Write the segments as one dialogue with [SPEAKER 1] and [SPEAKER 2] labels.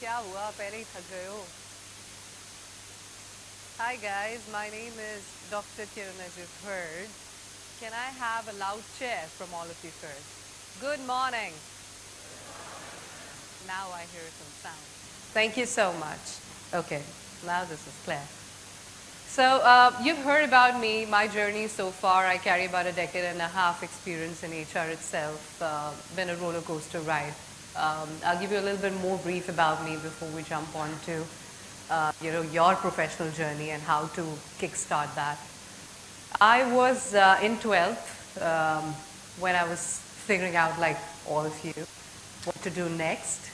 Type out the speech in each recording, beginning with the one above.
[SPEAKER 1] क्या हुआ पहले ही थक गए हो? Hi guys, my name is Dr. Kiran as you've heard. Can I have a loud cheer from all of you first? Good morning. Now I hear some sound. Thank you so much. Okay, now this is clear. So you've heard about me, my journey so far. I carry about a decade and a half experience in HR itself. Been a roller coaster ride. I'll give you a little bit more brief about me before we jump on to your professional journey and how to kickstart that. I was in 12th when I was figuring out, like all of you, what to do next.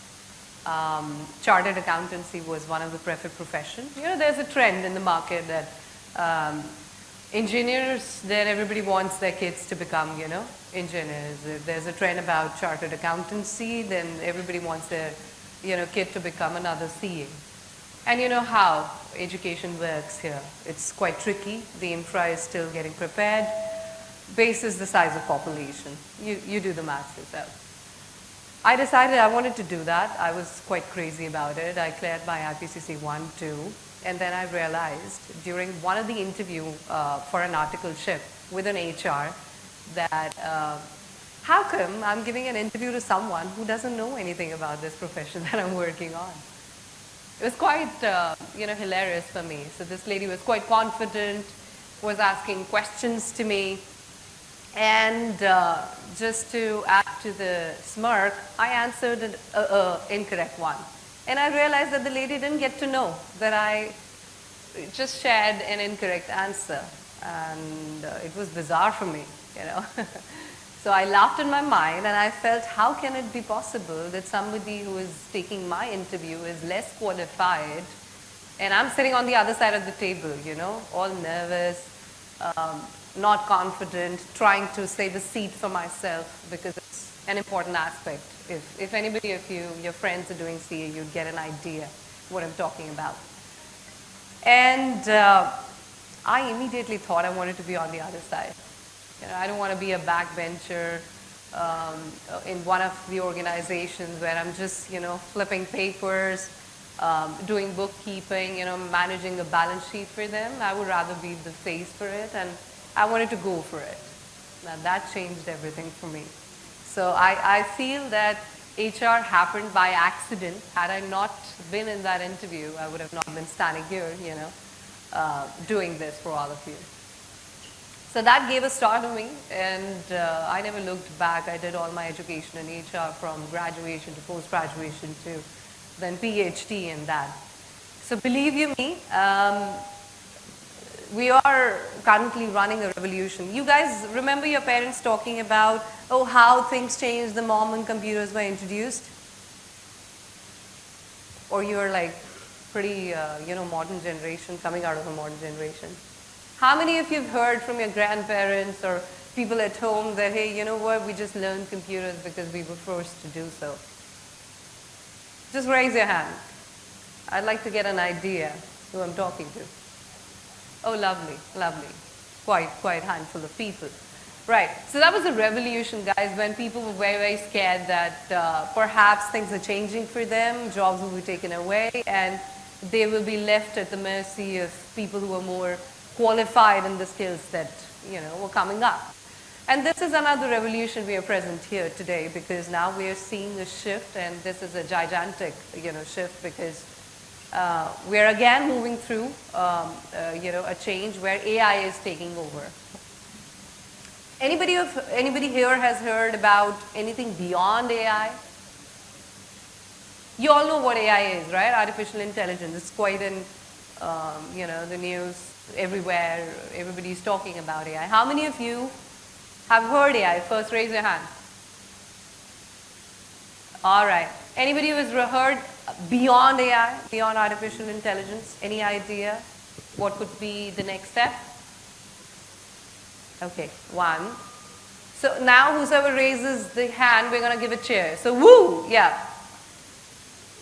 [SPEAKER 1] Chartered accountancy was one of the preferred professions. You know, there's a trend in the market that engineers, then everybody wants their kids to become, engineers. If there's a trend about chartered accountancy, then everybody wants their, kid to become another CA. And you know how education works here. It's quite tricky. The infra is still getting prepared. Base is the size of population. You do the maths yourself. I decided I wanted to do that. I was quite crazy about it. I cleared my IPCC 1, 2, and then I realized during one of the interview for an articleship with an HR that how come I'm giving an interview to someone who doesn't know anything about this profession that I'm working on? It was quite, hilarious for me. So this lady was quite confident, was asking questions to me, and just to add to the smirk, I answered an incorrect one. And I realized that the lady didn't get to know that I just shared an incorrect answer. And it was bizarre for me, So I laughed in my mind and I felt, how can it be possible that somebody who is taking my interview is less qualified and I'm sitting on the other side of the table, all nervous, not confident, trying to save a seat for myself because it's an important aspect. If anybody of you, your friends are doing CA, you'd get an idea what I'm talking about. And I immediately thought I wanted to be on the other side. I don't want to be a backbencher in one of the organizations where I'm just, flipping papers, doing bookkeeping, managing a balance sheet for them. I would rather be the face for it, and I wanted to go for it. Now that changed everything for me. So I feel that HR happened by accident. Had I not been in that interview, I would have not been standing here, doing this for all of you. So that gave a start to me, and I never looked back. I did all my education in HR from graduation to post-graduation to then PhD in that. So believe you me, we are currently running a revolution. You guys remember your parents talking about, how things changed the moment computers were introduced? Or you're like pretty, modern generation, coming out of a modern generation. How many of you have heard from your grandparents or people at home that, hey, you know what, we just learned computers because we were forced to do so? Just raise your hand. I'd like to get an idea who I'm talking to. Oh, lovely, lovely. Quite handful of people. Right, so that was a revolution, guys, when people were very, very scared that perhaps things are changing for them, jobs will be taken away, and they will be left at the mercy of people who are more qualified in the skills that, were coming up. And this is another revolution we are present here today, because now we are seeing a shift, and this is a gigantic, shift, because we are again moving through, a change where AI is taking over. Anybody here has heard about anything beyond AI? You all know what AI is, right? Artificial intelligence. It's quite in, the news everywhere. Everybody's talking about AI. How many of you have heard AI? First, raise your hand. All right. Anybody who has heard beyond AI, beyond artificial intelligence? Any idea what could be the next step? Okay, one. So now whoever raises the hand, we're going to give a cheer. So woo, yeah.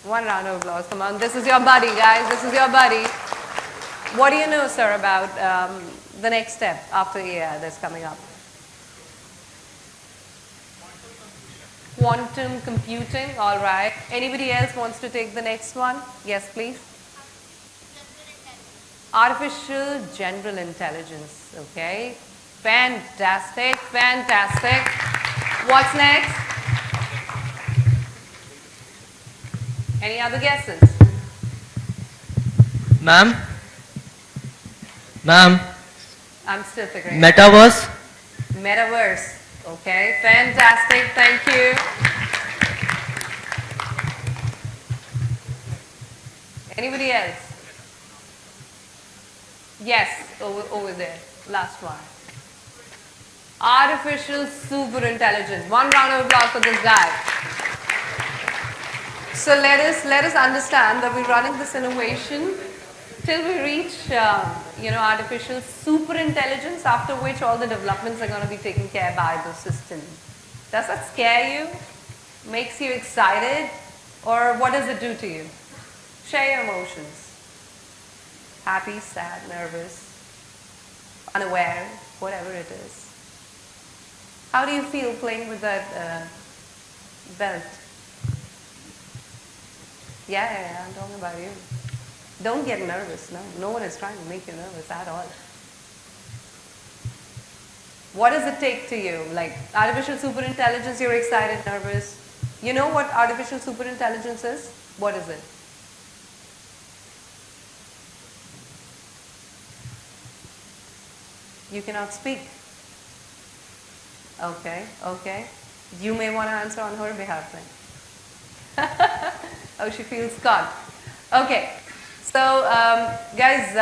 [SPEAKER 1] One round of applause. Come on, this is your buddy, guys. This is your buddy. What do you know, sir, about the next step after AI that's coming up? Quantum computing, all right. Anybody else wants to take the next one? Yes, please. Artificial general intelligence, okay. Fantastic, fantastic. What's next? Any other guesses?
[SPEAKER 2] Ma'am? Ma'am?
[SPEAKER 1] I'm still figuring
[SPEAKER 2] Metaverse?
[SPEAKER 1] Metaverse. Okay, fantastic. Thank you. Anybody else? Yes, over there. Last one. Artificial superintelligence. One round of applause for this guy. So let us understand that we're running this innovation till we reach, artificial superintelligence, after which all the developments are going to be taken care by the system. Does that scare you? Makes you excited? Or what does it do to you? Share your emotions. Happy, sad, nervous, unaware, whatever it is. How do you feel playing with that belt? Yeah, I'm talking about you. Don't get nervous, no one is trying to make you nervous at all. What does it take to you? Like artificial superintelligence, you're excited, nervous. You know what artificial superintelligence is? What is it? You cannot speak. Okay. You may want to answer on her behalf then. Oh, she feels caught. Okay. So, guys,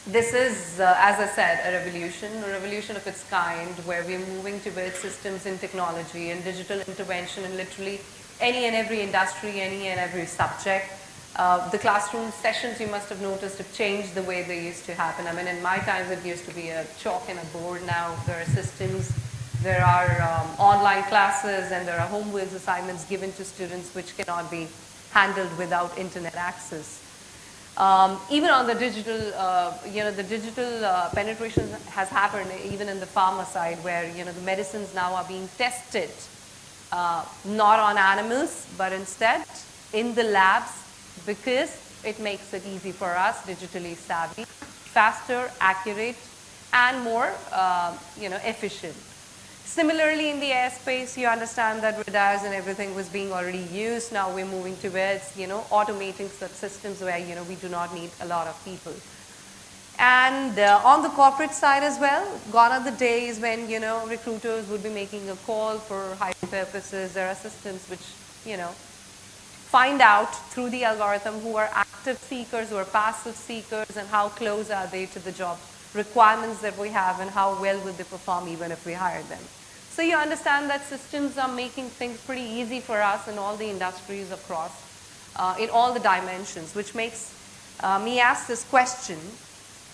[SPEAKER 1] this is, as I said, a revolution of its kind, where we're moving towards systems and technology and digital intervention in literally any and every industry, any and every subject. The classroom sessions, you must have noticed, have changed the way they used to happen. I mean, in my times, it used to be a chalk and a board. Now there are systems, there are online classes, and there are homework assignments given to students which cannot be handled without internet access. Even on the digital, the digital penetration has happened even in the pharma side, where the medicines now are being tested not on animals, but instead in the labs, because it makes it easy for us, digitally savvy, faster, accurate, and more efficient. Similarly, in the airspace, you understand that radars and everything was being already used. Now we're moving towards automating such systems where we do not need a lot of people. And on the corporate side as well, gone are the days when recruiters would be making a call for hiring purposes. There are systems which find out through the algorithm who are active seekers, who are passive seekers, and how close are they to the job requirements that we have, and how well will they perform even if we hire them. So you understand that systems are making things pretty easy for us in all the industries across, in all the dimensions, which makes me ask this question: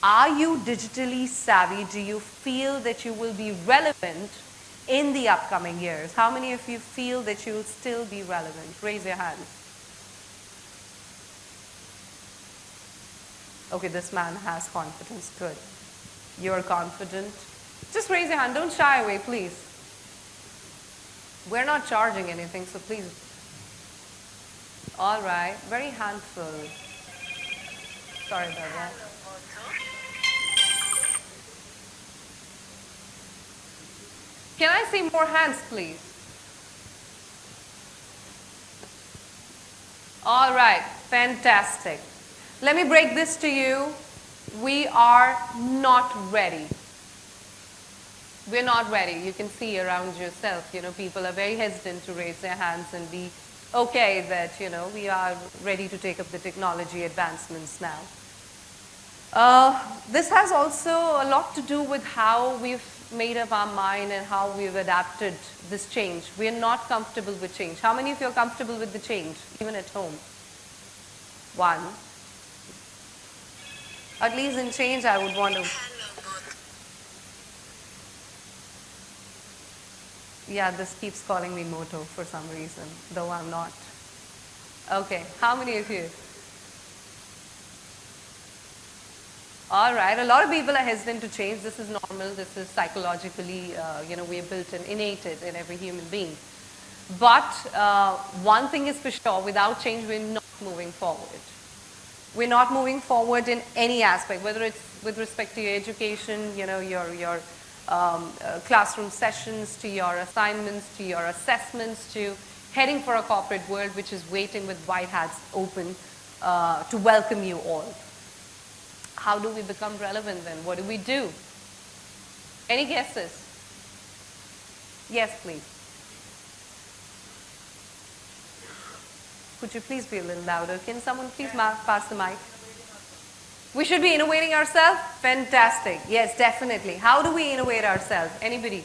[SPEAKER 1] are you digitally savvy? Do you feel that you will be relevant in the upcoming years? How many of you feel that you will still be relevant? Raise your hand. Okay, this man has confidence. Good. You're confident. Just raise your hand. Don't shy away, please. We're not charging anything, so please. All right. Very handful. Sorry about that. Can I see more hands, please? All right. Fantastic. Let me break this to you. We are not ready. We're not ready. You can see around yourself, people are very hesitant to raise their hands and be okay that, we are ready to take up the technology advancements now. This has also a lot to do with how we've made up our mind and how we've adapted this change. We're not comfortable with change. How many of you are comfortable with the change, even at home? One. At least in change, I would want to. Yeah, this keeps calling me Moto for some reason, though I'm not. Okay, how many of you? All right, a lot of people are hesitant to change. This is normal. This is psychologically, we are built and innate in every human being. But one thing is for sure, without change, we're not moving forward. We're not moving forward in any aspect, whether it's with respect to your education, your classroom sessions, to your assignments, to your assessments, to heading for a corporate world which is waiting with white hats open to welcome you all. How do we become relevant then? What do we do? Any guesses? Yes, please. Could you please be a little louder? Can someone please pass the mic? We should be innovating ourselves? Fantastic. Yes, definitely. How do we innovate ourselves? Anybody?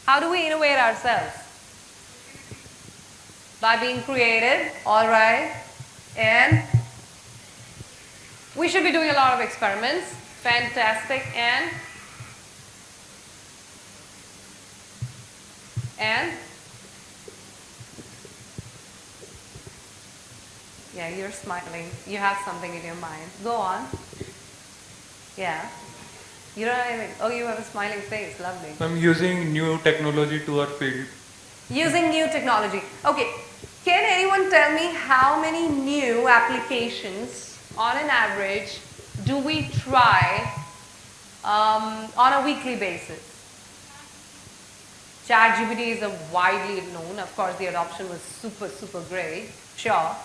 [SPEAKER 1] How do we innovate ourselves? By being creative, all right. And we should be doing a lot of experiments. Fantastic. And yeah, you're smiling. You have something in your mind. Go on. Yeah. You don't have anything. Oh, you have a smiling face. Lovely.
[SPEAKER 2] I'm using new technology to our field.
[SPEAKER 1] Using new technology. Okay. Can anyone tell me how many new applications, on an average, do we try on a weekly basis? ChatGPT is a widely known. Of course, the adoption was super, super great. Sure.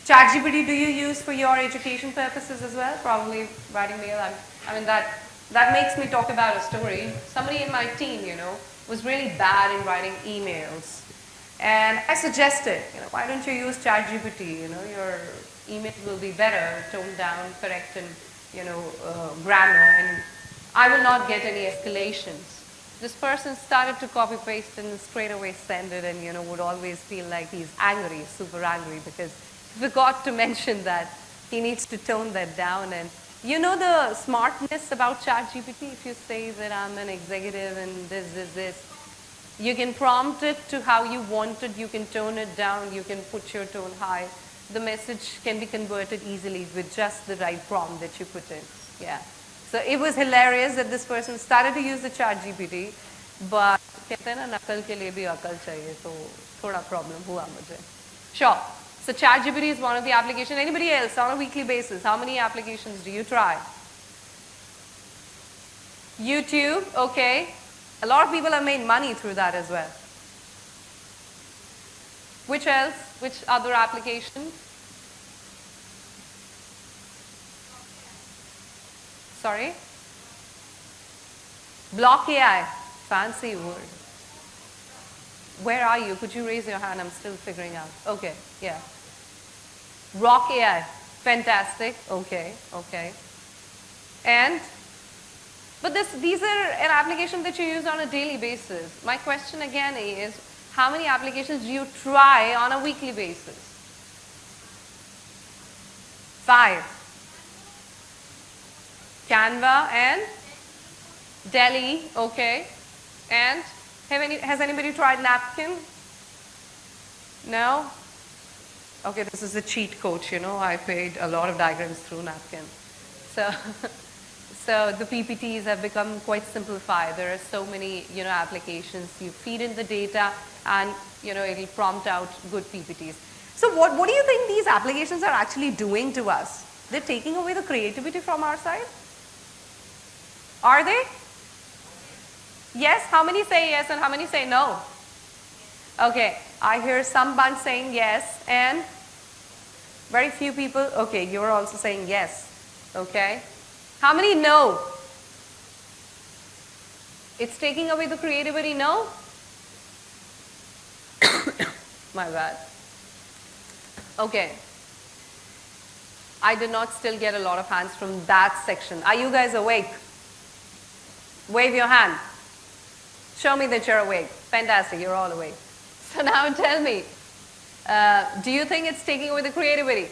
[SPEAKER 1] ChatGPT, do you use for your education purposes as well? Probably writing mail. I mean, that makes me talk about a story. Somebody in my team, was really bad in writing emails. And I suggested, why don't you use ChatGPT? Your email will be better, toned down, correct, and, grammar, and I will not get any escalations. This person started to copy paste and straight away send it, and, would always feel like he's angry, super angry, because he forgot to mention that he needs to tone that down. And the smartness about ChatGPT, if you say that I'm an executive and this, you can prompt it to how you want it, you can tone it down, you can put your tone high. The message can be converted easily with just the right prompt that you put in. Yeah. So it was hilarious that this person started to use the ChatGPT, but कहते हैं ना नकल के लिए भी अकल चाहिए, तो थोड़ा problem हुआ मुझे. Sure. So ChatGPT is one of the applications. Anybody else on a weekly basis? How many applications do you try? YouTube, okay. A lot of people have made money through that as well. Which else? Which other application? Sorry? Block AI. Fancy word. Where are you? Could you raise your hand? I'm still figuring out. Okay, yeah. Rock AI. Fantastic. Okay, okay. But these are an application that you use on a daily basis. My question again is, how many applications do you try on a weekly basis? 5. Canva and Delhi, okay. And has anybody tried Napkin? No? Okay, this is a cheat code, I paid a lot of diagrams through Napkin. So the PPTs have become quite simplified. There are so many, applications. You feed in the data and, it'll prompt out good PPTs. So what do you think these applications are actually doing to us? They're taking away the creativity from our side? Are they? Yes? How many say yes and how many say no? Okay, I hear some bunch saying yes and very few people. Okay, you're also saying yes. Okay. How many no? It's taking away the creativity, no? My bad. Okay. I did not still get a lot of hands from that section. Are you guys awake? Wave your hand. Show me that you're awake. Fantastic, you're all awake. So now tell me, do you think it's taking away the creativity?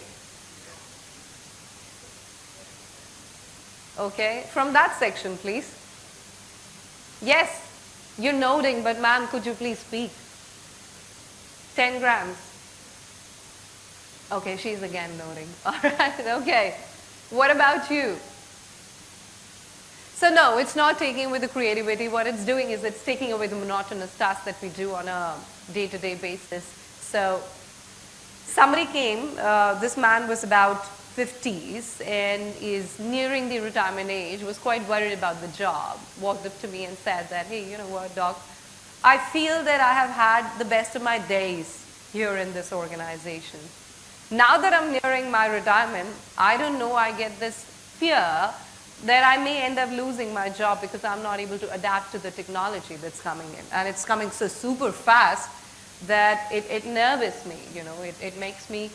[SPEAKER 1] Okay, from that section, please. Yes, you're nodding, but ma'am, could you please speak? 10 grams. Okay, she's again nodding. All right, okay. What about you? So no, it's not taking away the creativity. What it's doing is it's taking away the monotonous tasks that we do on a day-to-day basis. So somebody came, this man was about 50s and is nearing the retirement age, was quite worried about the job, walked up to me and said that, hey, you know what, doc, I feel that I have had the best of my days here in this organization. Now that I'm nearing my retirement, I don't know, I get this fear that I may end up losing my job because I'm not able to adapt to the technology that's coming in. And it's coming so super fast that it nervous me, you know, it makes me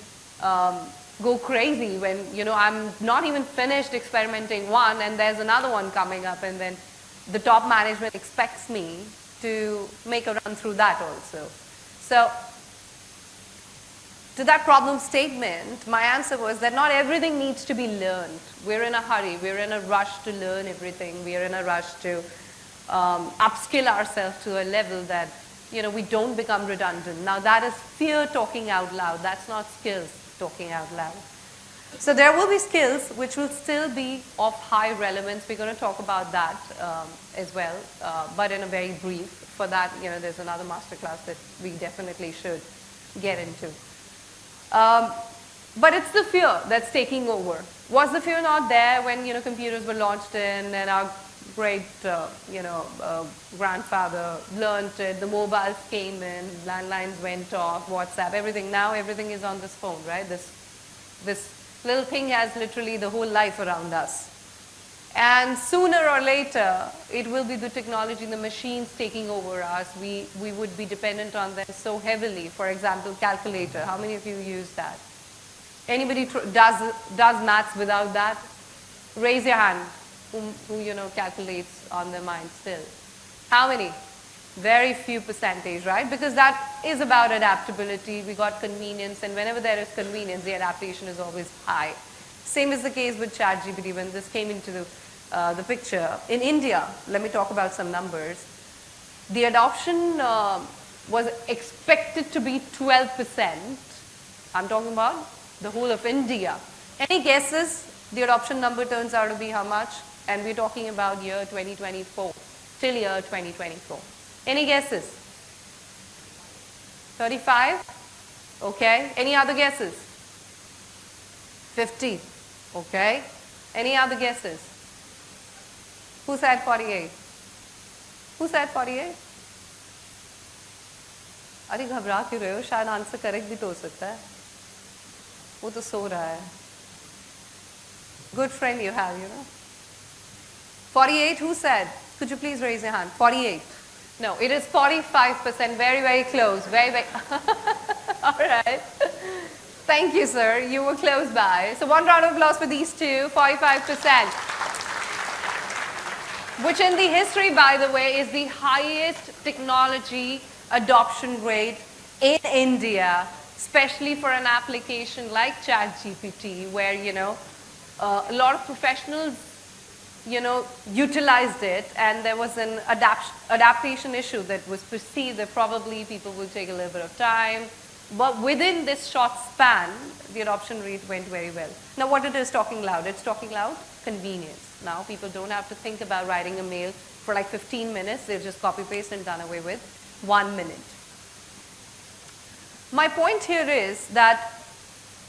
[SPEAKER 1] go crazy when, you know, I'm not even finished experimenting one and there's another one coming up, and then the top management expects me to make a run through that also. So to that problem statement, my answer was that not everything needs to be learned. We're in a hurry. We're in a rush to learn everything. We're in a rush to upskill ourselves to a level that, you know, we don't become redundant. Now that is fear talking out loud. That's not skills talking out loud. So there will be skills which will still be of high relevance. We're going to talk about that as well, but in a very brief. For that, you know, there's another masterclass that we definitely should get into. But it's the fear that's taking over. Was the fear not there when, you know, computers were launched in and our great, grandfather learned it, the mobiles came in, landlines went off, WhatsApp, everything. Now everything is on this phone, right? This little thing has literally the whole life around us. And sooner or later, it will be the technology, the machines taking over us. We would be dependent on them so heavily. For example, calculator. How many of you use that? Anybody does maths without that? Raise your hand. Who you know calculates on their mind still? How many? Very few percentage, right? Because that is about adaptability. We got convenience, and whenever there is convenience, the adaptation is always high. Same is the case with ChatGPT. When this came into the picture, in India, let me talk about some numbers. The adoption was expected to be 12%. I'm talking about the whole of India. Any guesses? The adoption number turns out to be how much? And we're talking about year 2024, till year 2024. Any guesses? 35? Okay. Any other guesses? 50. Okay. Any other guesses? Who said 48? Who said 48? अरे घबरा क्यों रहे हो? शायद answer correct भी तो हो सकता है. वो तो सो रहा है. Good friend you have, you know. 48, who said? Could you please raise your hand? 48. No, it is 45%. Very, very close. Very, very. All right. Thank you, sir. You were close by. So one round of applause for these two. 45%. Which in the history, by the way, is the highest technology adoption rate in India, especially for an application like ChatGPT, where, you know, a lot of professionals, you know, utilized it, and there was an adaptation issue that was perceived that probably people will take a little bit of time. But within this short span, the adoption rate went very well. Now what it is talking loud? It's talking loud convenience. Now people don't have to think about writing a mail for like 15 minutes. They've just copy paste and done away with 1 minute. My point here is that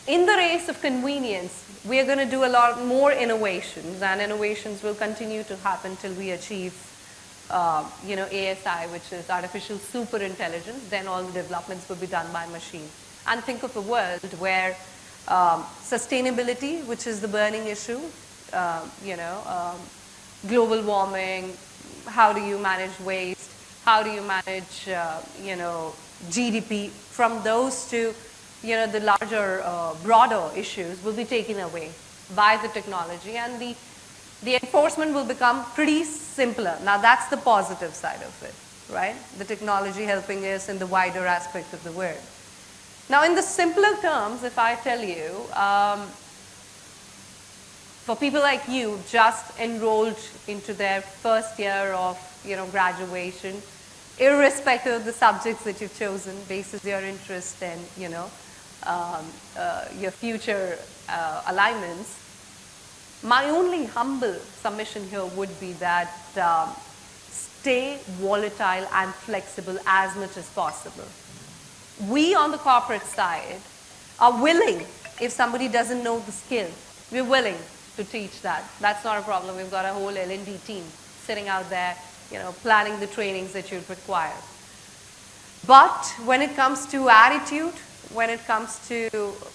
[SPEAKER 1] in the race of convenience, we are going to do a lot more innovations, and innovations will continue to happen till we achieve, you know, ASI, which is artificial super intelligence. Then all the developments will be done by machine. And think of a world where sustainability, which is the burning issue, you know, global warming, how do you manage waste, how do you manage, you know, GDP, from those to, you know, the larger, broader issues will be taken away by the technology, and the enforcement will become pretty simpler. Now that's the positive side of it, right? The technology helping us in the wider aspect of the word. Now in the simpler terms, if I tell you, for people like you just enrolled into their first year of, you know, graduation, irrespective of the subjects that you've chosen, basis your interest and, you know, your future alignments, My only humble submission here would be that stay volatile and flexible as much as possible. We on the corporate side are willing, if somebody doesn't know the skill, we're willing to teach that. That's not a problem. We've got a whole L&D team sitting out there, planning the trainings that you'd require. But when it comes to attitude, when it comes to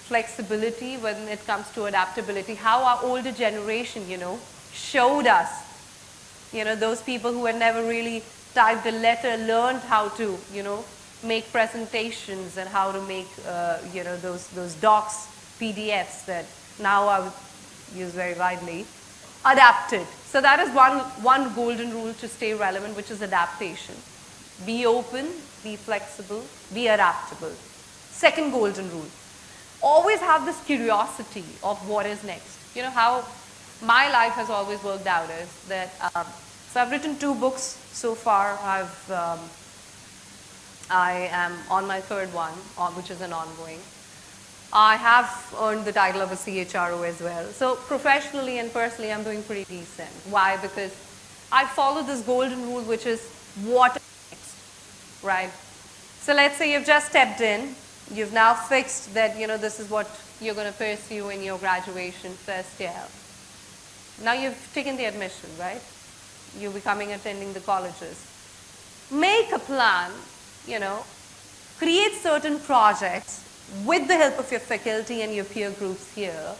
[SPEAKER 1] flexibility, when it comes to adaptability, how our older generation, showed us, those people who had never really typed a letter, learned how to, make presentations and how to make, those docs, PDFs that now are used very widely, adapted. So that is one golden rule to stay relevant, which is adaptation. Be open, be flexible, be adaptable. Second golden rule, always have this curiosity of what is next. How my life has always worked out is that, so I've written 2 books so far. I am on my 3rd one, which is an ongoing. I have earned the title of a CHRO as well. So professionally and personally, I'm doing pretty decent. Why? Because I follow this golden rule, which is what is next, right? So let's say you've just stepped in. You've now fixed that, this is what you're going to pursue in your graduation first year. Now you've taken the admission, right? You'll be attending the colleges. Make a plan, create certain projects with the help of your faculty and your peer groups here,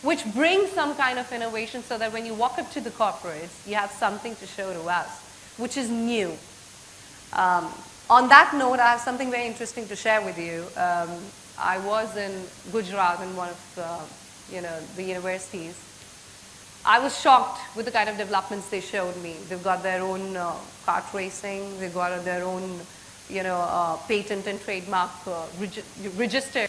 [SPEAKER 1] which bring some kind of innovation so that when you walk up to the corporates, you have something to show to us, which is new. On that note, I have something very interesting to share with you. I was in Gujarat in one of the universities. I was shocked with the kind of developments they showed me. They've got their own kart racing. They've got their own, patent and trademark registered,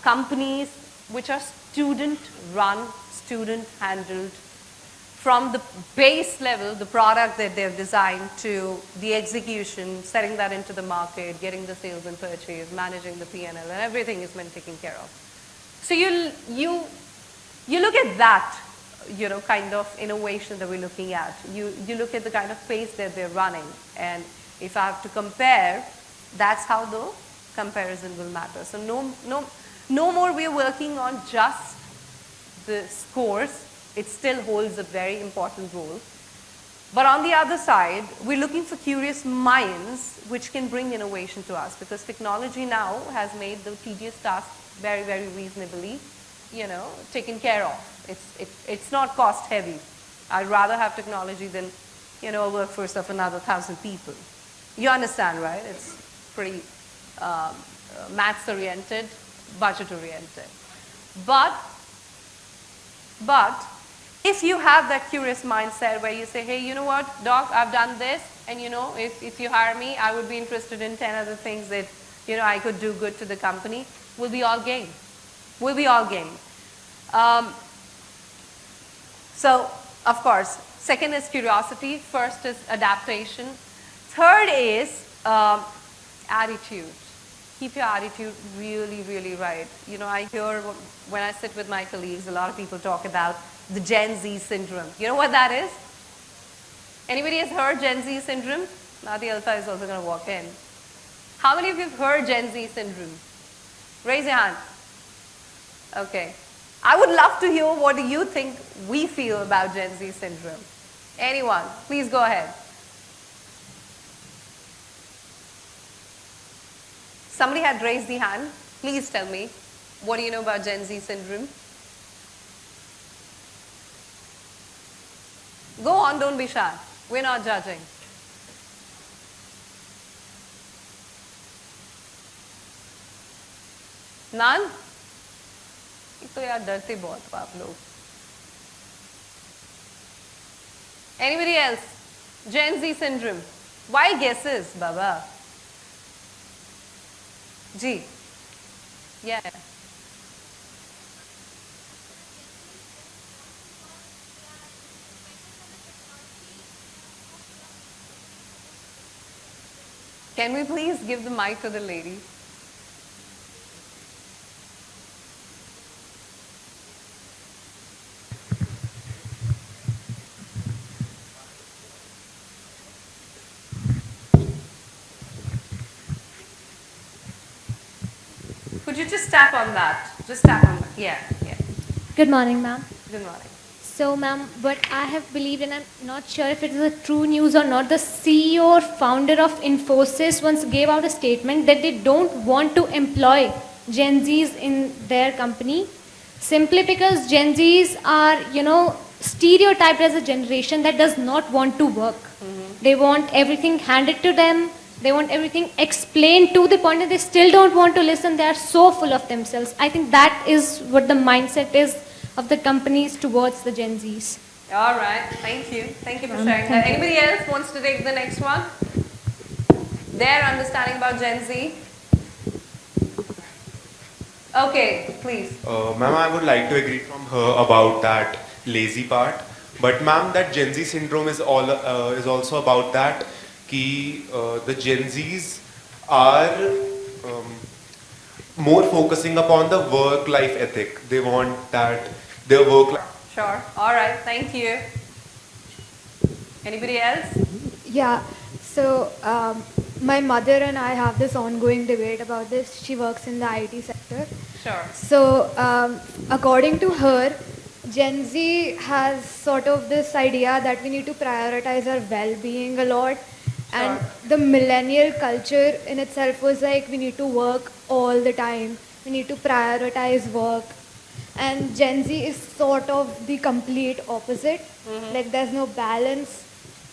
[SPEAKER 1] companies which are student-run, student-handled. From the base level, the product that they've designed, to the execution, setting that into the market, getting the sales and purchase, managing the P&L, and everything is been taken care of. So you look at that, kind of innovation that we're looking at. You look at the kind of pace that they're running. And if I have to compare, that's how the comparison will matter. So no more we're working on just the scores. It still holds a very important role. But on the other side, we're looking for curious minds which can bring innovation to us, because technology now has made the tedious task very, very reasonably, taken care of. It's not cost heavy. I'd rather have technology than, a workforce of another 1,000 people. You understand, right? It's pretty maths oriented, budget oriented. But if you have that curious mindset where you say, hey, you know what, doc, I've done this, and if you hire me, I would be interested in 10 other things that, I could do good to the company, we'll be all game. We'll be all game. So, of course, second is curiosity. First is adaptation. Third is attitude. Keep your attitude really, really right. I hear when I sit with my colleagues, a lot of people talk about the Gen Z syndrome. You know what that is? Anybody has heard Gen Z syndrome? Now the Alpha is also going to walk in. How many of you have heard Gen Z syndrome? Raise your hand. Okay. I would love to hear what do you think we feel about Gen Z syndrome. Anyone? Please go ahead. Somebody had raised the hand. Please tell me, what do you know about Gen Z syndrome? Go on, don't be shy. We're not judging. None? तो यार डरते बहुत हो आप लोग. Anybody else? Gen Z syndrome. Wild guesses, Baba. G. Yeah. Can we please give the mic to the lady? Could you just tap on that? Just tap on that. Yeah, yeah.
[SPEAKER 3] Good morning, ma'am.
[SPEAKER 1] Good morning.
[SPEAKER 3] So, ma'am, what I have believed, and I'm not sure if it is a true news or not, the CEO or founder of Infosys once gave out a statement that they don't want to employ Gen Zs in their company simply because Gen Zs are, stereotyped as a generation that does not want to work. They want everything handed to them. They want everything explained to the point that they still don't want to listen. They are so full of themselves. I think that is what the mindset is of the companies towards the Gen Zs.
[SPEAKER 1] All right. Thank you. Thank you for sharing that. Anybody else wants to take the next one? Their understanding about Gen Z? Okay, please.
[SPEAKER 4] Ma'am, I would like to agree from her about that lazy part. But ma'am, that Gen Z syndrome is also about that कि the Gen Zs are more focusing upon the work-life ethic. They want that their work.
[SPEAKER 1] Sure. All right. Thank you. Anybody else?
[SPEAKER 5] Yeah, so my mother and I have this ongoing debate about this. She works in the IT sector.
[SPEAKER 1] Sure.
[SPEAKER 5] So, according to her, Gen Z has sort of this idea that we need to prioritize our well being a lot. And the millennial culture in itself was like, we need to work all the time, we need to prioritize work. And Gen Z is sort of the complete opposite. Like, there's no balance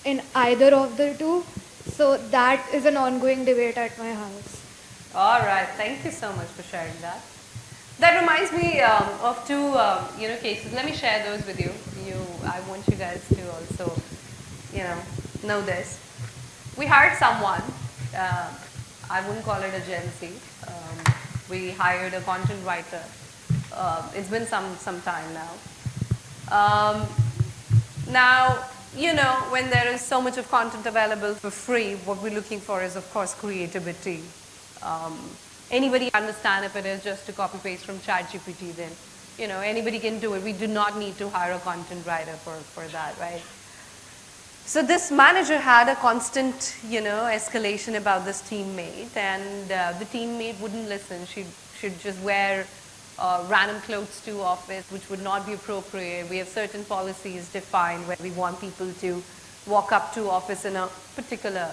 [SPEAKER 5] in either of the two. So that is an ongoing debate at my house.
[SPEAKER 1] All right. Thank you so much for sharing that. That reminds me of two, cases. Let me share those with you. I want you guys to also, know this. We hired someone. I wouldn't call it a Gen Z. We hired a content writer. It's been some time now. Now, when there is so much of content available for free, what we're looking for is, of course, creativity. Anybody understand if it is just to copy paste from ChatGPT, then, anybody can do it. We do not need to hire a content writer for that, right? So this manager had a constant, escalation about this teammate, and the teammate wouldn't listen. She'd just wear random clothes to office, which would not be appropriate. We have certain policies defined where we want people to walk up to office in a particular,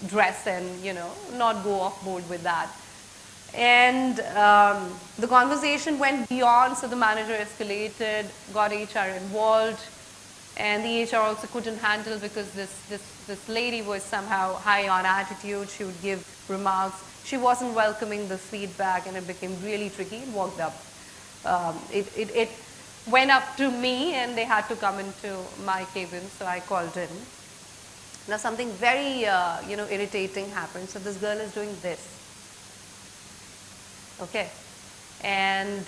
[SPEAKER 1] dress and, not go off board with that. And the conversation went beyond, so the manager escalated, got HR involved, and the HR also couldn't handle because this lady was somehow high on attitude. She would give remarks. She wasn't welcoming the feedback, and it became really tricky. It walked up. It went up to me, and they had to come into my cabin, so I called in. Now something very, irritating happened. So this girl is doing this. Okay. And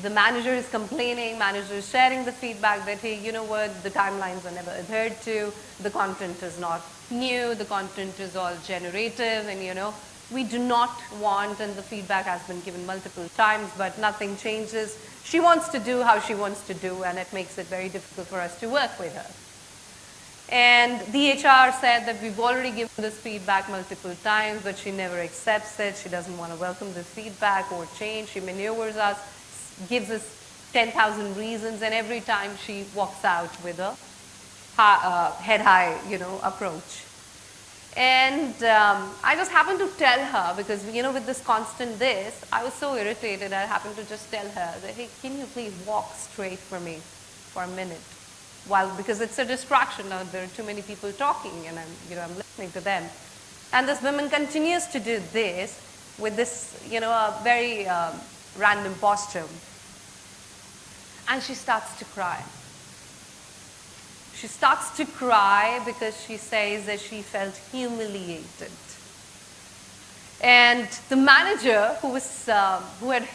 [SPEAKER 1] the manager is complaining, manager is sharing the feedback that, hey, you know what, the timelines are never adhered to, the content is not new, the content is all generative, and we do not want, and the feedback has been given multiple times, but nothing changes. She wants to do how she wants to do, and it makes it very difficult for us to work with her. And the HR said that we've already given this feedback multiple times, but she never accepts it. She doesn't want to welcome this feedback or change. She maneuvers us, gives us 10,000 reasons, and every time she walks out with a head high, approach. And I just happened to tell her, because, with this constant this, I was so irritated, I happened to just tell her that, hey, can you please walk straight for me for a minute? Because it's a distraction now, there are too many people talking, and I'm listening to them. And this woman continues to do this with this, a very random posture. And she starts to cry. She starts to cry because she says that she felt humiliated. And the manager who had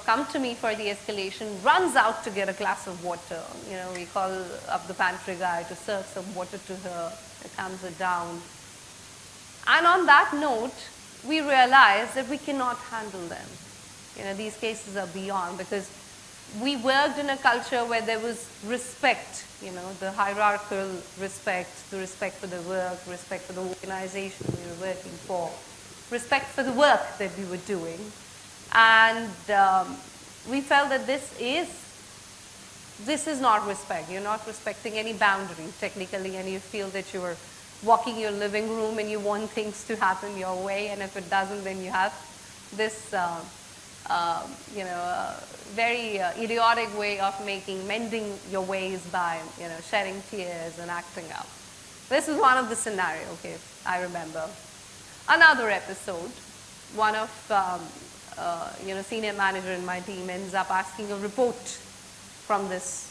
[SPEAKER 1] come to me for the escalation runs out to get a glass of water. We call up the pantry guy to serve some water to her. It calms her down. And on that note, we realize that we cannot handle them. These cases are beyond, because we worked in a culture where there was respect, the hierarchical respect, the respect for the work, respect for the organization we were working for. respect for the work that we were doing. And we felt that this is not respect. You're not respecting any boundary technically, and you feel that you are walking your living room and you want things to happen your way, and if it doesn't, then you have this very idiotic way of mending your ways by shedding tears and acting up. This is one of the scenario. Okay, I remember another episode. One of senior manager in my team ends up asking a report from this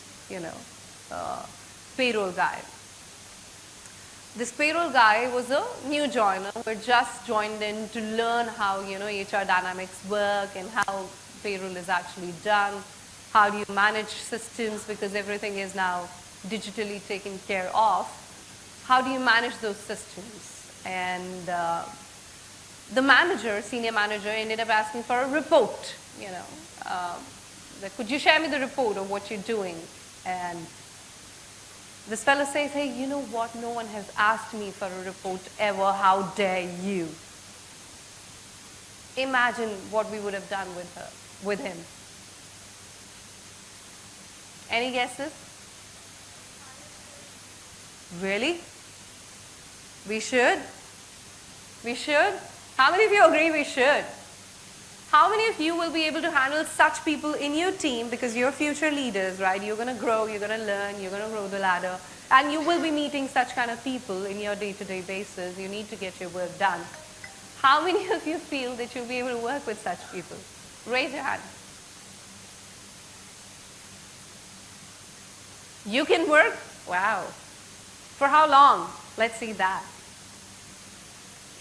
[SPEAKER 1] payroll guy. This payroll guy was a new joiner who had just joined in to learn how HR dynamics work and how payroll is actually done. How do you manage systems, because everything is now digitally taken care of. How do you manage those systems? And the manager, senior manager, ended up asking for a report. Could you share me the report of what you're doing? And this fellow says, hey, you know what? No one has asked me for a report ever. How dare you? Imagine what we would have done with him. Any guesses? Really? We should? We should? How many of you agree we should? How many of you will be able to handle such people in your team, because you're future leaders, right? You're going to grow, you're going to learn, you're going to grow the ladder, and you will be meeting such kind of people in your day-to-day basis. You need to get your work done. How many of you feel that you'll be able to work with such people? Raise your hand. You can work? Wow. For how long? Let's see that.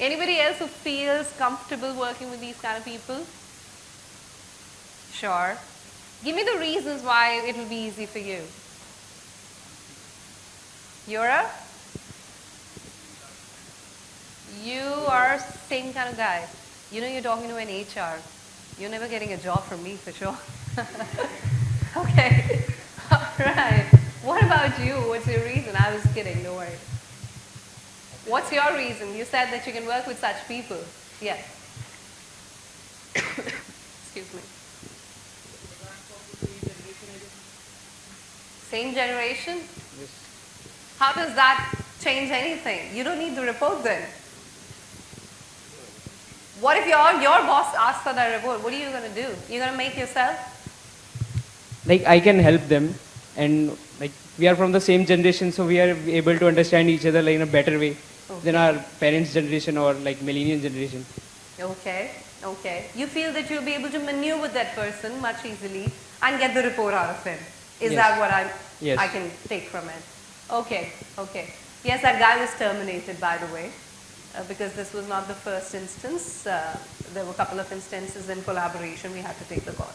[SPEAKER 1] Anybody else who feels comfortable working with these kind of people? Sure. Give me the reasons why it will be easy for you. You are same kind of guy. You're talking to an HR. You're never getting a job from me for sure. Okay. All right. What about you? What's your reason? I was kidding. Don't worry. What's your reason? You said that you can work with such people. Yeah. Excuse me. Same generation?
[SPEAKER 6] Yes.
[SPEAKER 1] How does that change anything? You don't need the report then. What if your boss asks for that report? What are you going to do? You're going to make yourself?
[SPEAKER 6] Like, I can help them, and like we are from the same generation, so we are able to understand each other like in a better way than our parents' generation or like millennial generation.
[SPEAKER 1] Okay. You feel that you'll be able to maneuver that person much easily and get the report out of him. Is
[SPEAKER 6] Yes.
[SPEAKER 1] that what
[SPEAKER 6] Yes.
[SPEAKER 1] I can take from it? Okay. Yes, that guy was terminated, by the way, because this was not the first instance. There were a couple of instances in collaboration. We had to take the call.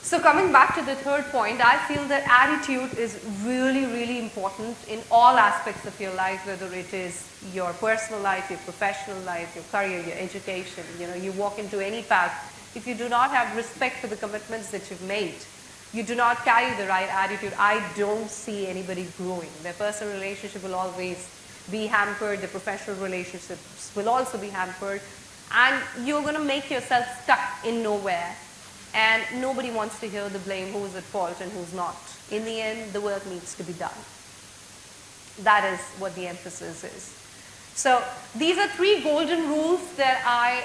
[SPEAKER 1] So coming back to the third point, I feel that attitude is really, really important in all aspects of your life, whether it is your personal life, your professional life, your career, your education. You walk into any path. If you do not have respect for the commitments that you've made, you do not carry the right attitude, I don't see anybody growing. Their personal relationship will always be hampered. The professional relationships will also be hampered. And you're going to make yourself stuck in nowhere. And nobody wants to hear the blame, who's at fault and who's not. In the end, the work needs to be done. That is what the emphasis is. So these are 3 golden rules that I,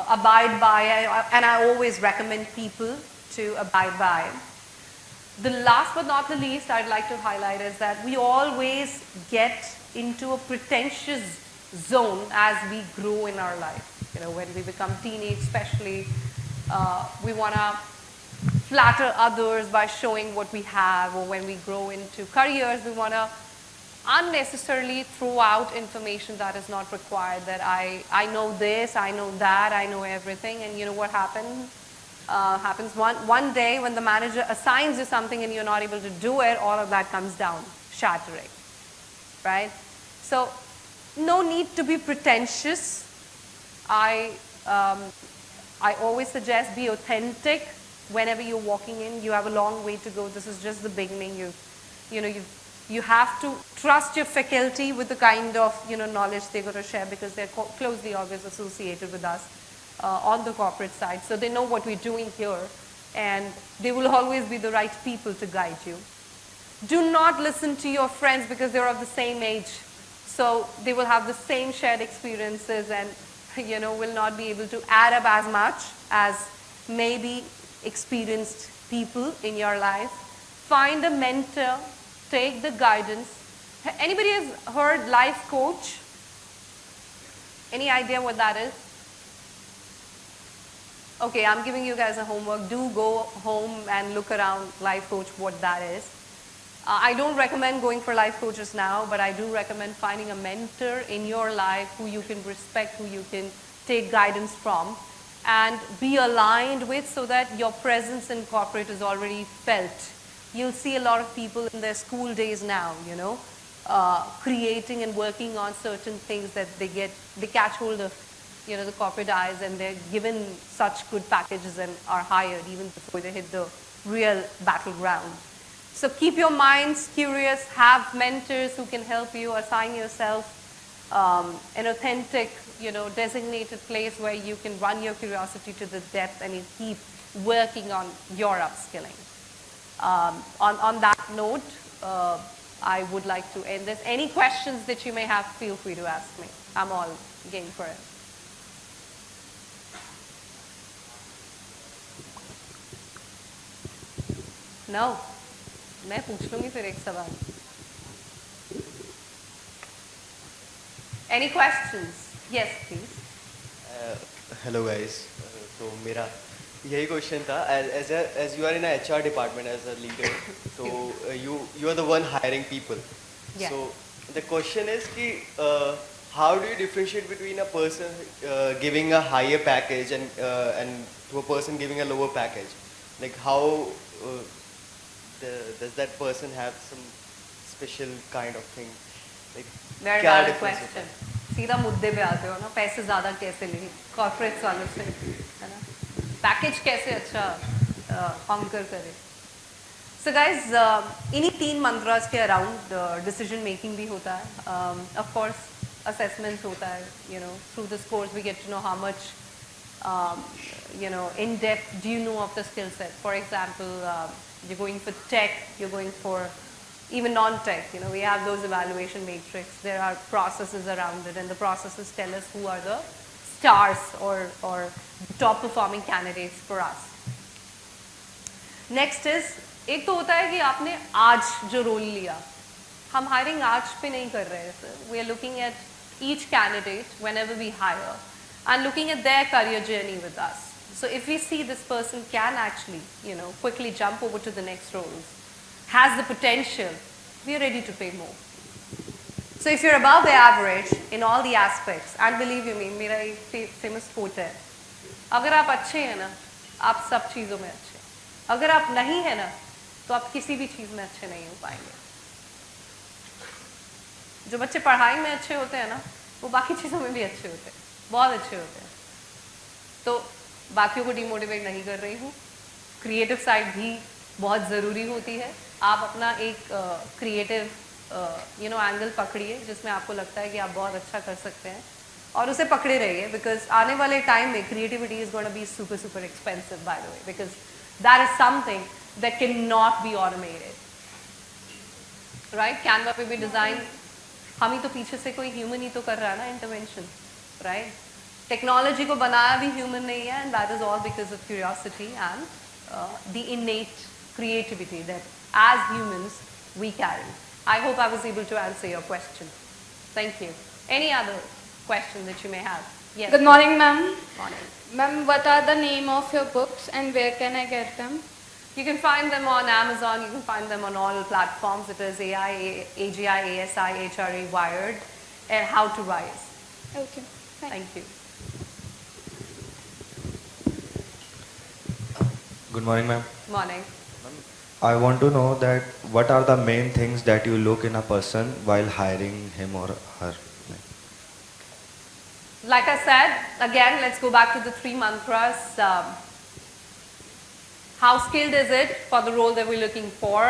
[SPEAKER 1] abide by, and I always recommend people to abide by. The last but not the least I'd like to highlight is that we always get into a pretentious zone as we grow in our life. When we become teenage especially, we want to flatter others by showing what we have, or when we grow into careers, we want to unnecessarily throw out information that is not required, that I know this, I know that, I know everything, and you know what happens? Happens one day when the manager assigns you something and you're not able to do it, all of that comes down, shattering, right? So no need to be pretentious. I always suggest be authentic. Whenever you're walking in, you have a long way to go. This is just the beginning. You've You have to trust your faculty with the kind of knowledge they're going to share, because they're closely always associated with us on the corporate side. So they know what we're doing here, and they will always be the right people to guide you. Do not listen to your friends because they're of the same age. So they will have the same shared experiences and will not be able to add up as much as maybe experienced people in your life. Find a mentor, take the guidance. Anybody has heard life coach? Any idea what that is? Okay, I'm giving you guys a homework. Do go home and look around life coach, what that is. I don't recommend going for life coaches now, but I do recommend finding a mentor in your life who you can respect, who you can take guidance from, and be aligned with, so that your presence in corporate is already felt. You'll see a lot of people in their school days now, creating and working on certain things that they catch hold of, the corporate eyes, and they're given such good packages and are hired even before they hit the real battleground. So keep your minds curious, have mentors who can help you, assign yourself an authentic, designated place where you can run your curiosity to the depth and you keep working on your upskilling. On that note, I would like to end this. Any questions that you may have, feel free to ask me. I'm all game for it. No? मैं पूछ लूंगी फिर एक सवाल. Any questions? Yes, please.
[SPEAKER 7] Hello guys. So मेरा यही question था. As you are in a HR department as a leader, so you are the one hiring people.
[SPEAKER 1] Yeah.
[SPEAKER 7] So the question is कि how do you differentiate between a person giving a higher package and to a person giving a lower package? Like how does that person have some special kind of thing? Like
[SPEAKER 1] Very
[SPEAKER 7] क्या
[SPEAKER 1] valid
[SPEAKER 7] difference होता
[SPEAKER 1] question.
[SPEAKER 7] है?
[SPEAKER 1] सीधा मुद्दे पे आते हो ना, पैसे ज़्यादा कैसे लें कॉर्पोरेट वालों से, है ना, पैकेज कैसे अच्छा कॉन्कर करे. So guys, इन्हीं 3 मंत्रास के अराउंड डिसीजन मेकिंग भी होता है. Of course, assessments होता है. Through this course we get to know how much in depth do you know of the skill set. For example, you're going for tech, you're going for even non-tech, we have those evaluation matrix. There are processes around it, and the processes tell us who are the stars or top performing candidates for us. Next is, एक तो होता है कि आपने आज जो role लिया, हम hiring आज पे नहीं कर रहे हैं. We are looking at each candidate whenever we hire and looking at their career journey with us. So if we see this person can actually, quickly jump over to the next roles, has the potential, we are ready to pay more. So if you're above the average in all the aspects, and believe you me, मेरा एक famous quote है, अगर आप अच्छे हैं ना, आप सब चीज़ों में अच्छे हैं. अगर आप नहीं हैं ना, तो आप किसी भी चीज़ में अच्छे नहीं हो पाएंगे. जो बच्चे पढ़ाई में अच्छे होते हैं ना, वो बाकी चीज़ों में भी अच्छे होते हैं, बहुत अच्छे होते हैं. तो बाकियों को डिमोटिवेट नहीं कर रही हूँ. क्रिएटिव साइड भी बहुत ज़रूरी होती है. आप अपना एक क्रिएटिव एंगल पकड़िए जिसमें आपको लगता है कि आप बहुत अच्छा कर सकते हैं, और उसे पकड़े रहिए, बिकॉज आने वाले टाइम में creativity is going to be super super expensive, by the way, because that is something that can not be automated. Right, Canva पे भी डिज़ाइन हम ही तो पीछे से कोई ह्यूमन ही तो कर रहा है ना, इंटरवेंशन. राइट, टेक्नोलॉजी को बनाया भी ह्यूमन नहीं है, and that is all because of curiosity and the इनेट creativity that as humans we carry. I hope I was able to answer your question. Thank you. Any other question that you may have? Yes.
[SPEAKER 8] Good morning, ma'am.
[SPEAKER 1] Morning.
[SPEAKER 8] Ma'am, what are the name of your books and where can I get them?
[SPEAKER 1] You can find them on Amazon. You can find them on all platforms. It is AI, AGI, ASI, HRA, Wired, and How to Rise.
[SPEAKER 8] Okay.
[SPEAKER 1] Thank you.
[SPEAKER 9] Good morning, ma'am.
[SPEAKER 1] Morning.
[SPEAKER 9] I want to know that what are the main things that you look in a person while hiring him or her?
[SPEAKER 1] Like I said, again, let's go back to the 3 mantras. How skilled is it for the role that we're looking for?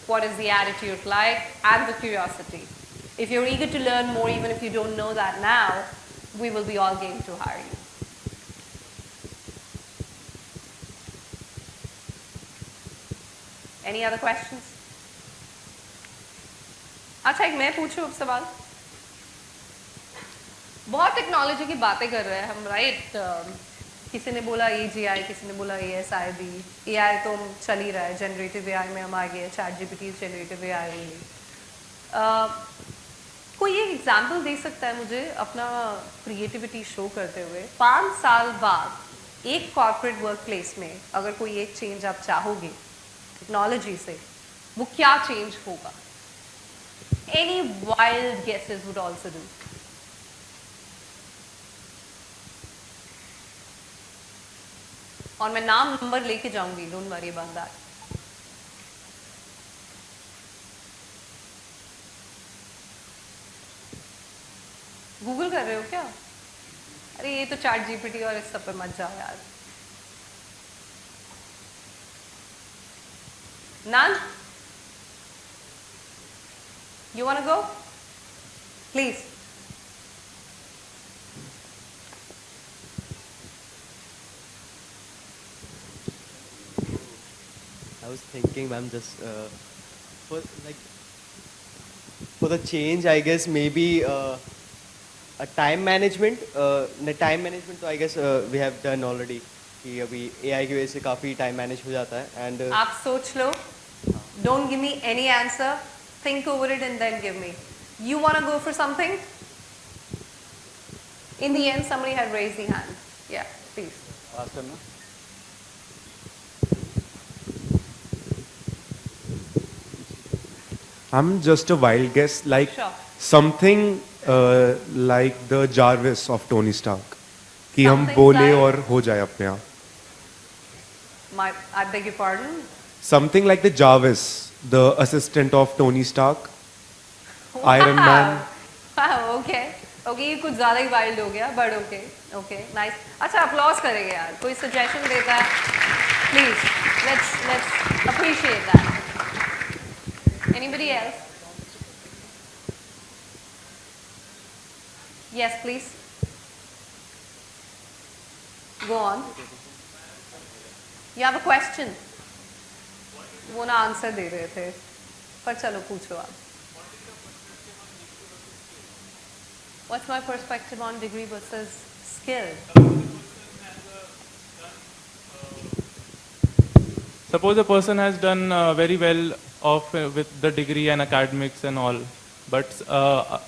[SPEAKER 1] what is the attitude like, and the curiosity. If you're eager to learn more, even if you don't know that now, we will be all game to hire you. Any other questions? अच्छा एक मैं पूछूं अब सवाल बहुत technology की बातें कर रहे हैं हम राइट किसी ने बोला AGI किसी ने बोला ASIB AI तो चल ही रहा है जनरेटिव AI में हम आ गए ChatGPT जनरेटिव AI ओनली कोई एक एग्जांपल दे सकता है मुझे अपना क्रिएटिविटी शो करते हुए 5 साल बाद एक कॉर्पोरेट वर्क प्लेस में अगर कोई एक चेंज आप चाहोगे टेक्नोलॉजी से वो क्या चेंज होगा Any wild guesses would also do. और मैं नाम नंबर लेके जाऊंगी don't worry about that Google कर रहे हो क्या अरे ये तो चैट जीपीटी और इस सब पे मत जाओ यार None? You want to go? Please.
[SPEAKER 7] I was thinking, ma'am, just for the change, I guess maybe a time management. Time management, so I guess we have done already. कि अभी AI की वजह से काफी time manage हो जाता है and
[SPEAKER 1] आप सोच लो. Don't give me any answer. Think over it and then give me. You want to go for something? In the end, somebody had raised the hand. Yeah, please.
[SPEAKER 4] I'm just a wild guess, like
[SPEAKER 1] Sure.
[SPEAKER 4] something like the Jarvis of Tony Stark. कि हम
[SPEAKER 1] Something
[SPEAKER 4] बोले
[SPEAKER 1] like-
[SPEAKER 4] और हो जाए अपने आप.
[SPEAKER 1] I beg your pardon.
[SPEAKER 4] Something like the Jarvis, the assistant of Tony Stark, Iron Man.
[SPEAKER 1] Wow, okay. Okay, ये कुछ ज़्यादा ही वाइल्ड हो गया, but okay, okay, nice. अच्छा, applause करेंगे यार. कोई suggestion देता है? Please, let's appreciate that. Anybody else? Yes, please. Go on. You have a question? वो ना आंसर दे रहे थे पर चलो पूछो आप What's my perspective on degree versus skill?
[SPEAKER 2] Suppose a person has done very well off with the degree and academics and all, but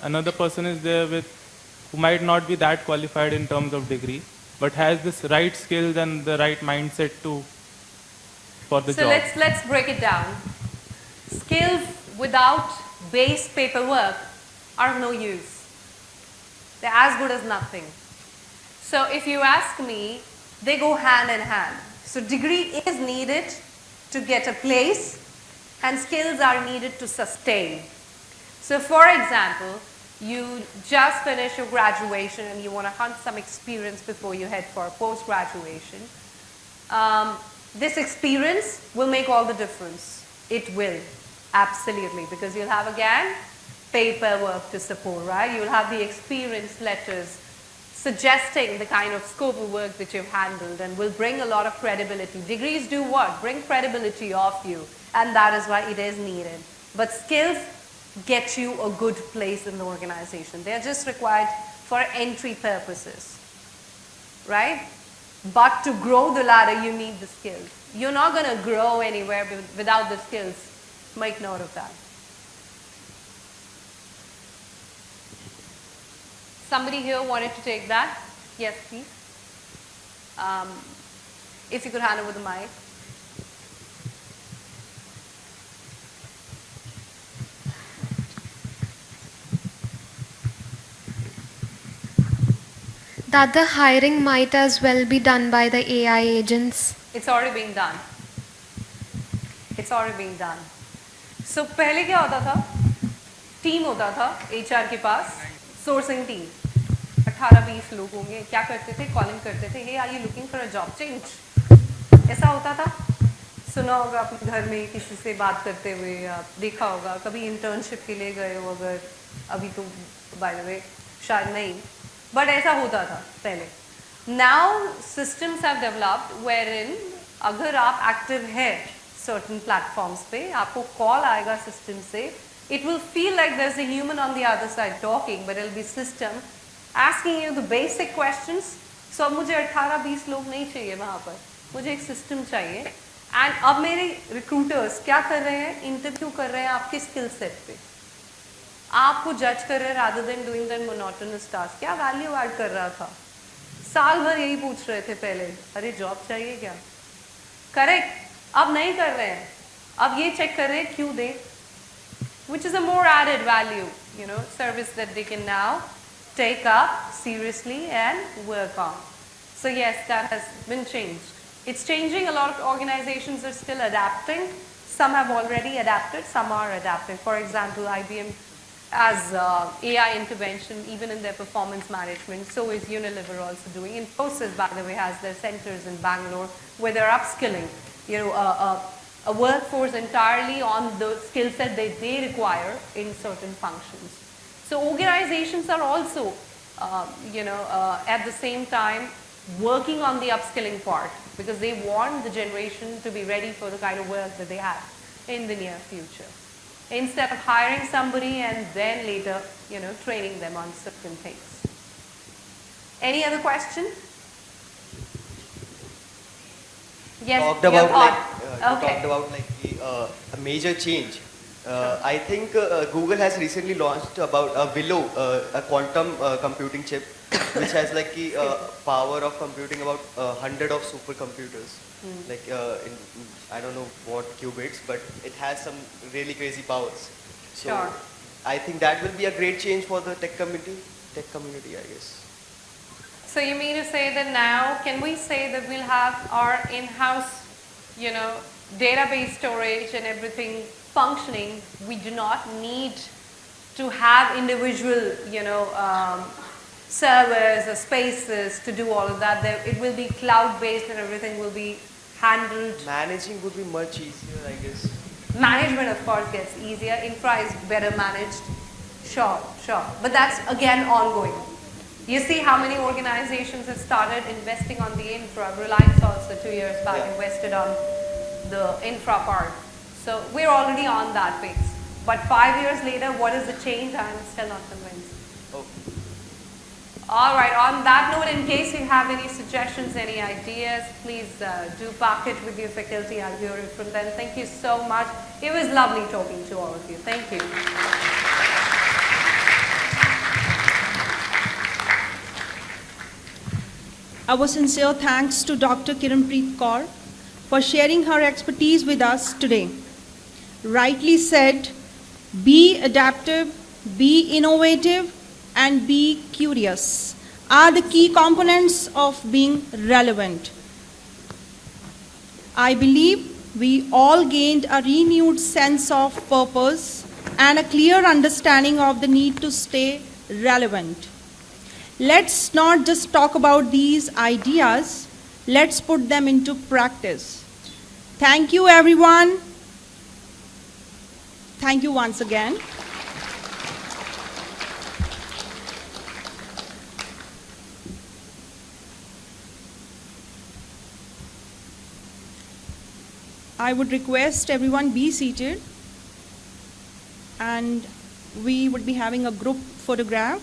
[SPEAKER 2] another person is there who might not be that qualified in terms of degree, but has this right skills and the right mindset for the
[SPEAKER 1] So
[SPEAKER 2] job.
[SPEAKER 1] let's break it down. Skills without base paperwork are of no use. They're as good as nothing. So if you ask me, they go hand in hand. So degree is needed to get a place and skills are needed to sustain. So for example, you just finished your graduation and you want to hunt some experience before you head for post-graduation. This experience will make all the difference. It will, absolutely, because you'll have again paperwork to support, right? You'll have the experience letters suggesting the kind of scope of work that you've handled and will bring a lot of credibility. Degrees do what? Bring credibility of you, and that is why it is needed. But skills get you a good place in the organization. They're just required for entry purposes, right? But to grow the ladder, you need the skills. You're not going to grow anywhere without the skills. Make note of that. Somebody here wanted to take that? Yes, please. If you could hand over the mic.
[SPEAKER 10] That the hiring might as well be done by the AI agents.
[SPEAKER 1] It's already being done. It's already being done. So पहले क्या होता था? Team होता था HR के पास, sourcing team. 18-20 लोग होंगे. क्या करते थे? Calling करते थे. Hey, are you looking for a job change? ऐसा होता था. So सुना होगा अपने घर में किसी से बात करते हुए, या देखा होगा कभी इंटर्नशिप के लिए गए हो अगर, अभी तो बाय द वे शायद नहीं, बट ऐसा होता था पहले. Now systems have developed wherein अगर आप एक्टिव है सर्टन प्लेटफॉर्म्स पे, आपको कॉल आएगा सिस्टम से, it will feel like there's a human on the other side talking, but it'll be system asking you the basic questions. So अब मुझे 18-20 लोग नहीं चाहिए वहाँ पर, मुझे एक सिस्टम चाहिए. एंड अब मेरे रिक्रूटर्स क्या कर रहे हैं, इंटरव्यू कर रहे हैं आपके स्किल सेट पे, आपको जज कर रहे हैं rather than doing that monotonous task. क्या वैल्यू ऐड कर रहा था, साल भर यही पूछ रहे थे पहले, अरे जॉब चाहिए क्या, करेक्ट. अब नहीं कर रहे हैं, अब ये चेक कर रहे हैं क्यों दे, which is a more added value, service that they can now take up seriously and work on. So yes, that has been changed. It's changing. A lot of organizations are still adapting. Some have already adapted, some are adapting. For example, IBM as AI intervention even in their performance management. So is Unilever also doing. Infosys, by the way, has their centers in Bangalore where they're upskilling, a workforce entirely on the skill set that they require in certain functions. So organizations are also, at the same time working on the upskilling part because they want the generation to be ready for the kind of work that they have in the near future. Instead of hiring somebody and then later, training them on certain things. Any other question? Yes,
[SPEAKER 7] Talked
[SPEAKER 1] your
[SPEAKER 7] about
[SPEAKER 1] thought.
[SPEAKER 7] talked about a major change. I think Google has recently launched about a Willow, a quantum computing chip, which has power of computing about 100 of supercomputers. I don't know what qubits, but it has some really crazy powers. So
[SPEAKER 1] Sure.
[SPEAKER 7] I think that will be a great change for the tech community, I guess.
[SPEAKER 1] So you mean to say that now, can we say that we'll have our in-house, database storage and everything functioning? We do not need to have individual, servers or spaces to do all of that. It will be cloud-based and everything will be handled.
[SPEAKER 7] Managing would be much easier, I guess.
[SPEAKER 1] Management, of course, gets easier. Infra is better managed. Sure. But that's, again, ongoing. You see how many organizations have started investing on the infra. Reliance also 2 years back invested on the infra part. So we're already on that pace. But 5 years later, what is the change? I'm still not convinced.
[SPEAKER 7] Okay.
[SPEAKER 1] All right, on that note, in case you have any suggestions, any ideas, please do pack it with your faculty. I'll hear it from them. Thank you so much. It was lovely talking to all of you. Thank you.
[SPEAKER 11] Our sincere thanks to Dr. Kiranpreett Kaur for sharing her expertise with us today. Rightly said, be adaptive, be innovative, and be curious are the key components of being relevant. I believe we all gained a renewed sense of purpose and a clear understanding of the need to stay relevant. Let's not just talk about these ideas, let's put them into practice. Thank you, everyone. Thank you once again. I would request everyone be seated, and we would be having a group photograph.